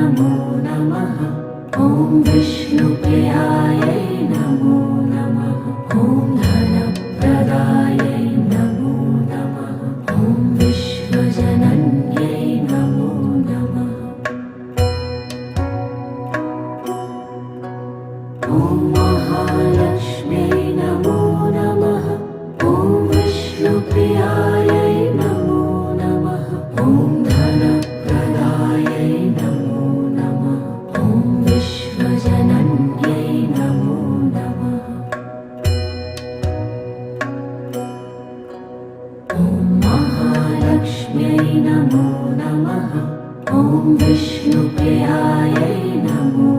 नमो नमः। ॐ विष्णुप्रियायै नमो नमः। ॐ धनप्रदायै नमो नमः। ॐ विश्वजनन्यै नमो नमः। ॐ महालक्ष्म्यै नमो नमः। ॐ विष्णुप्रियायै नमो नमः। ॐ धनप्रदायै नमो नमः। ॐ विश्वजनन्यै नमो नमः। ॐ महालक्ष्म्यै नमो नमः। ॐ विष्णुप्रियायै नमो